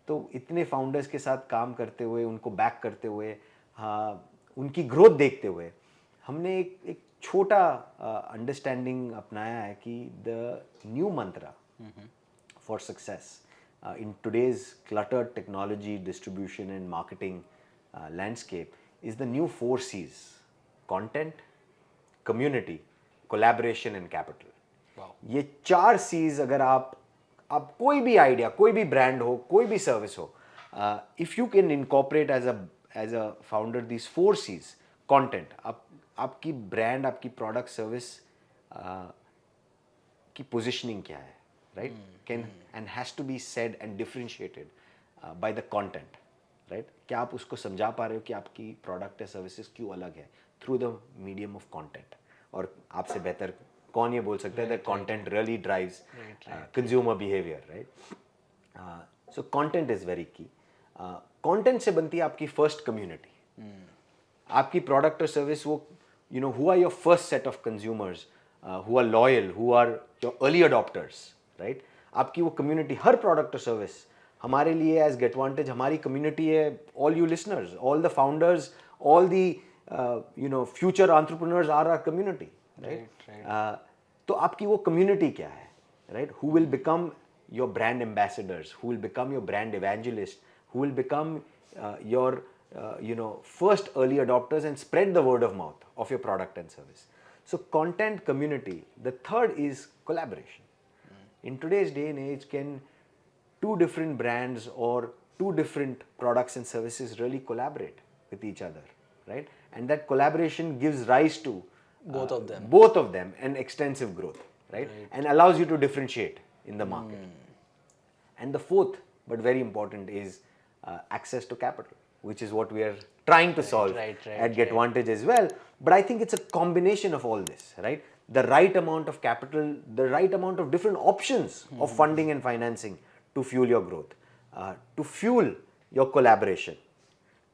तो इतने founders के साथ काम करते हुए, उनको back करते हुए, उनकी ग्रोथ देखते हुए, हमने एक छोटा अंडरस्टैंडिंग अपनाया है कि the new Mantra for success in today's cluttered technology, distribution and marketing landscape is the new 4 C's: content, community, collaboration and capital. ये 4 C's अगर आप कोई भी आइडिया, कोई भी ब्रांड हो, कोई भी सर्विस हो, if you can incorporate as a founder these 4 C's, content, आपकी ब्रांड, आपकी प्रोडक्ट सर्विस की पोजिशनिंग क्या है, right, can and has to be said and differentiated by the content, right? क्या आप उसको समझा पा रहे हो कि आपकी प्रोडक्ट या सर्विसेज क्यों अलग है through the medium of content? और आपसे बेहतर कौन ये बोल सकता है that content really drives consumer behaviour, right? So content is very key. Content से बनती है आपकी फर्स्ट कम्युनिटी. आपकी प्रोडक्ट और सर्विस, वो who are your first set of consumers who are loyal, who are your early adopters, right? आपकी वो community, हर प्रोडक्ट और सर्विस हमारे लिए एज गेटवांटेज हमारी कम्युनिटी है. All you listeners, all the founders, all the future entrepreneurs are our community, right? तो आपकी वो कम्युनिटी क्या है, right? Who will become your brand ambassadors, who will become your brand evangelist, who will become your first early adopters and spread the word of mouth of your product and service. So content, community. The third is collaboration. In today's day and age, can 2 different brands or 2 different products and services really collaborate with each other, right? And that collaboration gives rise to both of them and extensive growth, right? And allows you to differentiate in the market. And the fourth but very important is access to capital, which is what we are trying to solve at GetVantage as well. But I think it's a combination of all this, right? The right amount of capital, the right amount of different options of funding and financing to fuel your growth, to fuel your collaboration,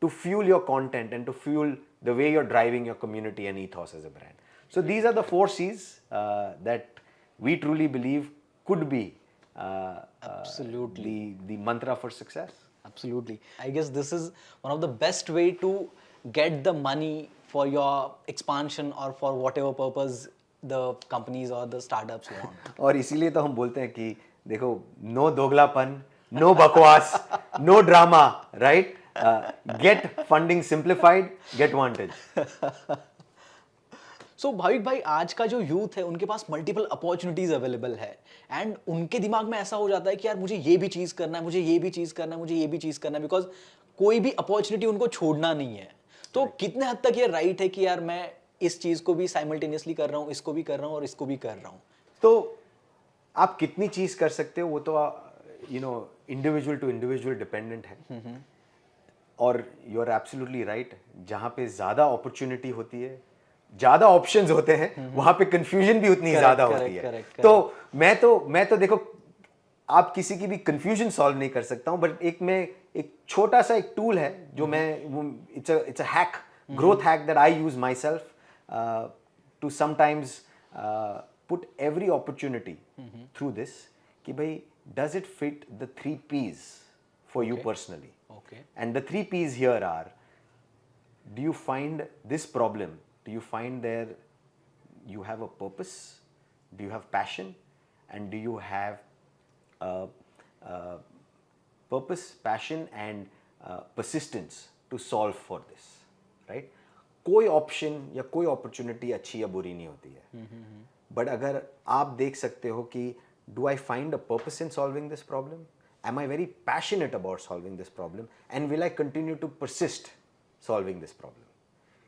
to fuel your content, and to fuel the way you're driving your community and ethos as a brand. So these are the 4 C's that we truly believe could be absolutely the mantra for success. Absolutely. I guess this is one of the best way to get the money for your expansion or for whatever purpose the companies or the startups want. और इसीलिए तो हम बोलते हैं कि देखो, no दोगलापन, no बकवास, no drama, right? Get funding simplified, get Vantage. So Bhavik भाई, आज का जो यूथ है उनके पास मल्टीपल अपॉर्चुनिटीज अवेलेबल है, एंड उनके दिमाग में ऐसा हो जाता है कि यार मुझे ये भी चीज करना है, मुझे ये भी चीज करना है, मुझे ये भी चीज करना है, बिकॉज कोई भी अपॉर्चुनिटी उनको छोड़ना नहीं है। तो कितने हद तक ये राइट है कि यार मैं इस चीज को भी साइमल्टेनियसली कर रहा हूँ, इसको भी कर रहा हूँ और इसको भी कर रहा हूँ? तो आप कितनी चीज कर सकते हो वो तो इंडिविजुअल टू इंडिविजुअल डिपेंडेंट है। और यू आर एब्सोल्युटली राइट, जहां पे ज्यादा अपॉर्चुनिटी होती है, ज्यादा ऑप्शंस होते हैं, वहां पे कंफ्यूजन भी उतनी ज्यादा होती है। तो मैं तो देखो, आप किसी की भी कंफ्यूजन सॉल्व नहीं कर सकता हूं, बट एक छोटा सा एक टूल है जो मैं it's a hack, growth hack that I use myself to sometimes put every opportunity through this, कि भाई does it fit the 3 P's for you personally? Okay. And the 3 P's here are: do you find this problem, do you find there you have a purpose, do you have passion, and do you have purpose, passion and persistence to solve for this, right? कोई option या कोई opportunity अच्छी या बुरी नहीं होती है, but अगर आप देख सकते हो कि do I find a purpose in solving this problem, am I very passionate about solving this problem, and will I continue to persist solving this problem?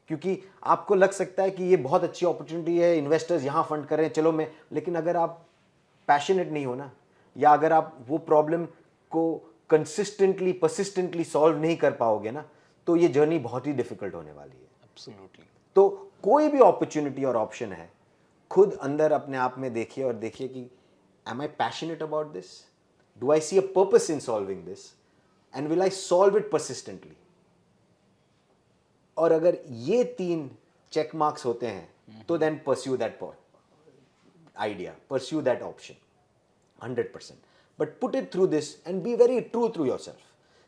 क्योंकि आपको लग सकता है कि ये बहुत अच्छी अपॉर्चुनिटी है, इन्वेस्टर्स यहाँ फंड कर रहे हैं, चलो मैं, लेकिन अगर आप पैशनेट नहीं हो ना, या अगर आप वो प्रॉब्लम को कंसिस्टेंटली परसिस्टेंटली सॉल्व नहीं कर पाओगे ना, तो ये जर्नी बहुत ही डिफिकल्ट होने वाली है। Absolutely. तो कोई भी अपॉर्चुनिटी और ऑप्शन है, खुद अंदर अपने आप में देखिए और देखिए कि am I passionate about this? Do I see a purpose in solving this? And will I solve it persistently? और अगर ये 3 चेक मार्क्स होते हैं, तो then pursue that idea, pursue that option 100%. But put it through this and be very true to yourself.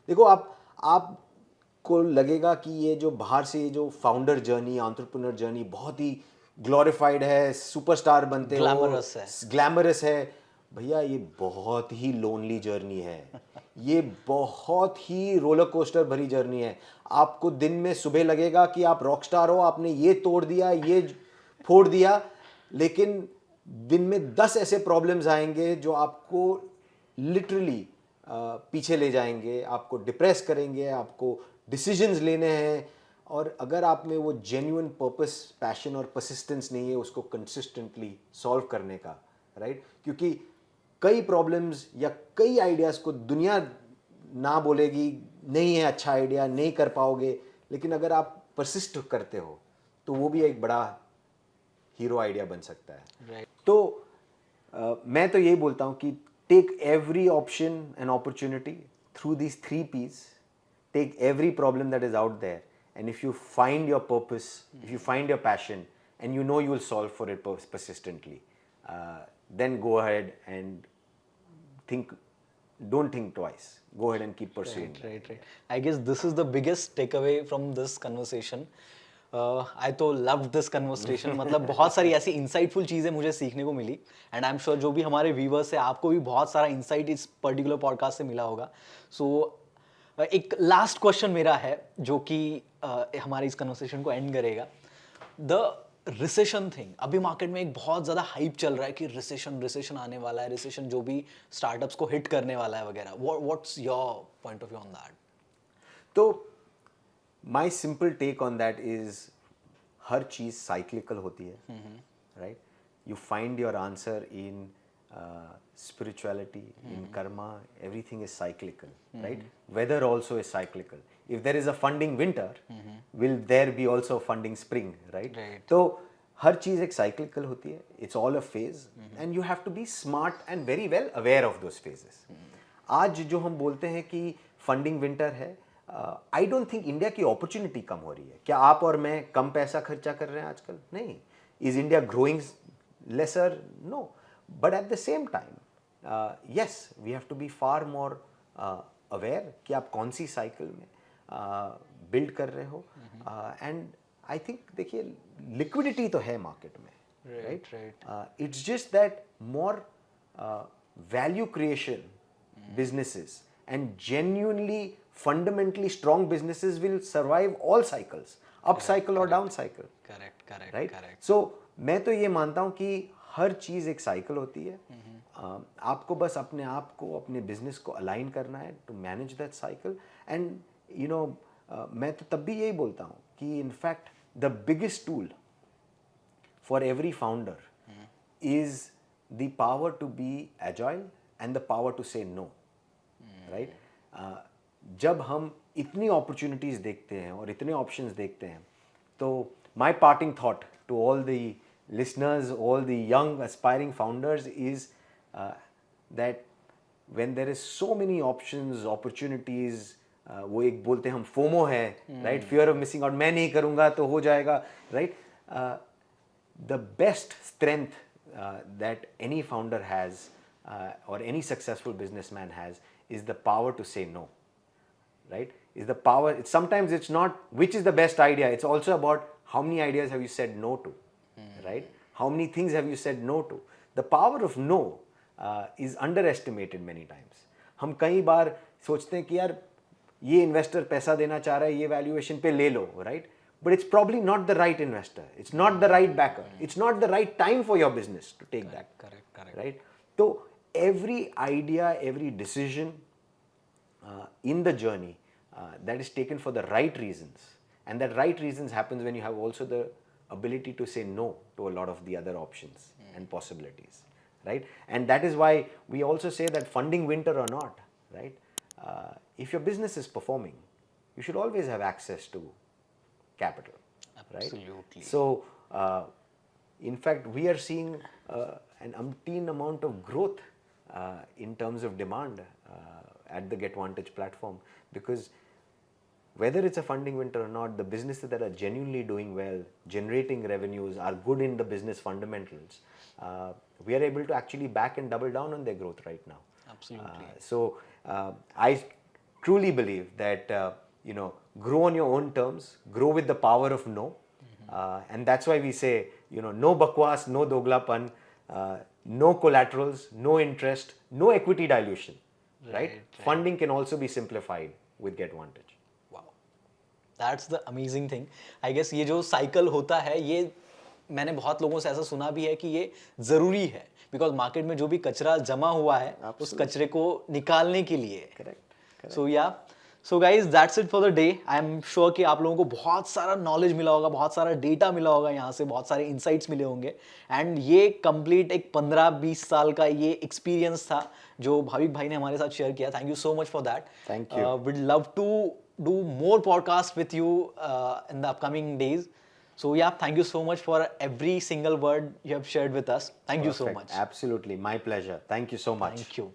देखो, आपको लगेगा कि ये जो बाहर से ये जो फाउंडर जर्नी, एंटरप्रेन्योर जर्नी बहुत ही ग्लोरिफाइड है, सुपरस्टार बनते हो, ग्लैमरस है। भैया, ये बहुत ही लोनली जर्नी है, ये बहुत ही रोलर कोस्टर भरी जर्नी है। आपको दिन में सुबह लगेगा कि आप रॉकस्टार हो, आपने ये तोड़ दिया, ये फोड़ दिया, लेकिन दिन में 10 ऐसे प्रॉब्लम्स आएंगे जो आपको लिटरली पीछे ले जाएंगे, आपको डिप्रेस करेंगे, आपको डिसीजंस लेने हैं। और अगर आप में वो जेन्युइन पर्पस, पैशन और परसिस्टेंस नहीं है उसको कंसिस्टेंटली सॉल्व करने का, राइट? क्योंकि कई प्रॉब्लम्स या कई आइडियाज़ को दुनिया ना बोलेगी नहीं है अच्छा आइडिया, नहीं कर पाओगे, लेकिन अगर आप परसिस्ट करते हो तो वो भी एक बड़ा हीरो आइडिया बन सकता है। तो मैं तो यही बोलता हूँ कि take every option and opportunity through these 3 P's, take every problem that is out there, and if you find your purpose, if you find your passion, and you know you will solve for it persistently, then go ahead and don't think twice. Go ahead and keep pursuing. Right. I guess this is the biggest takeaway from this conversation. I तो loved this conversation. मतलब बहुत सारी ऐसी insightful चीज़ें मुझे सीखने को मिली, and I'm sure जो भी हमारे viewers है, आपको भी बहुत सारा insight इस particular podcast से मिला होगा. So एक लास्ट क्वेश्चन मेरा है जो कि हमारे इस कन्वर्सेशन को एंड करेगा। द रिसेशन थिंग, अभी मार्केट में एक बहुत ज़्यादा हाइप चल रहा है कि रिसेशन आने वाला है, रिसेशन जो भी स्टार्टअप्स को हिट करने वाला है वगैरह। What's your point of view on that? तो my simple take on that is, हर चीज़ साइक्लिकल होती है, right? You find your answer in spirituality, in karma, everything is cyclical, right? Weather also is cyclical. If there is a funding winter, will there be also funding spring, right? तो हर चीज़ एक cyclical होती है, it's all a phase, and you have to be smart and very well aware of those phases. आज जो हम बोलते हैं कि funding winter है, I don't think इंडिया की opportunity कम हो रही है। क्या आप और मैं कम पैसा खर्चा कर रहे हैं आजकल? नहीं। Is India growing lesser? No. But at the same time, yes, we have to be far more aware कि आप कौन सी साइकिल में बिल्ड कर रहे हो। एंड आई थिंक देखिए, लिक्विडिटी तो है मार्केट में, right? It's just that value creation businesses and genuinely fundamentally strong businesses will survive all cycles, up cycle और down cycle. Correct right correct so मैं तो ये मानता हूँ कि हर चीज़ एक साइकिल होती है. आपको बस अपने आप को अपने बिजनेस को अलाइन करना है to manage that cycle. And you know मैं तो तब भी यही बोलता हूँ कि in fact the biggest tool for every founder is the power to be agile and the power to say no, right? जब हम इतनी opportunities देखते हैं और इतने options देखते हैं, तो my parting thought to all the listeners, all the young aspiring founders is that when there is so many options, opportunities, वो एक बोलते हैं हम FOMO है, right? Fear of missing out. मैं नहीं करूँगा तो हो जाएगा, right? The best strength that any founder has or any successful businessman has is the power to say no, right? Is the power. Sometimes it's not which is the best idea, it's also about how many ideas have you said no to, right? How many things have you said no to? The power of no is underestimated many times. हम कई बार सोचते हैं कि यार ये investor पैसा देना चाह रहा है, ये वैल्यूएशन पे ले लो, right? But it's probably not the right investor. It's not the right backer. It's not the right time for your business to take that. correct. Right? So every idea, every decision in the journey that is taken for the right reasons, and that right reasons happens when you have also the ability to say no to a lot of the other options and possibilities. Right? And that is why we also say that funding winter or not, right? If your business is performing, you should always have access to capital. Absolutely. Right? So, in fact, we are seeing an umpteen amount of growth in terms of demand at the GetVantage platform, because whether it's a funding winter or not, the businesses that are genuinely doing well, generating revenues, are good in the business fundamentals, we are able to actually back and double down on their growth right now. Absolutely. So I truly believe that grow on your own terms, grow with the power of no, and that's why we say no bakwas, no doglapan, no collaterals, no interest, no equity dilution, right? Funding can also be simplified with GetVantage. Wow, that's the amazing thing. I guess ये जो cycle होता है, ये मैंने बहुत लोगों से ऐसा सुना भी है कि ये ज़रूरी है, बिकॉज मार्केट में जो भी कचरा जमा हुआ है उस कचरे को निकालने के लिए. Correct. So guys that's it for the day. I am sure कि आप लोगों को बहुत सारा नॉलेज मिला होगा, बहुत सारा डेटा मिला होगा यहाँ से, बहुत सारे इंसाइट्स मिले होंगे. एंड ये कंप्लीट एक 15-20 साल का ये एक्सपीरियंस था जो भाविक भाई ने हमारे साथ शेयर किया. Thank you so much for that. Thank you. We'd love to do more podcasts with you in the upcoming days. So yeah, thank you so much for every single word you have shared with us. Thank you so Perfect. much. Absolutely, my pleasure. Thank you so much. Thank you.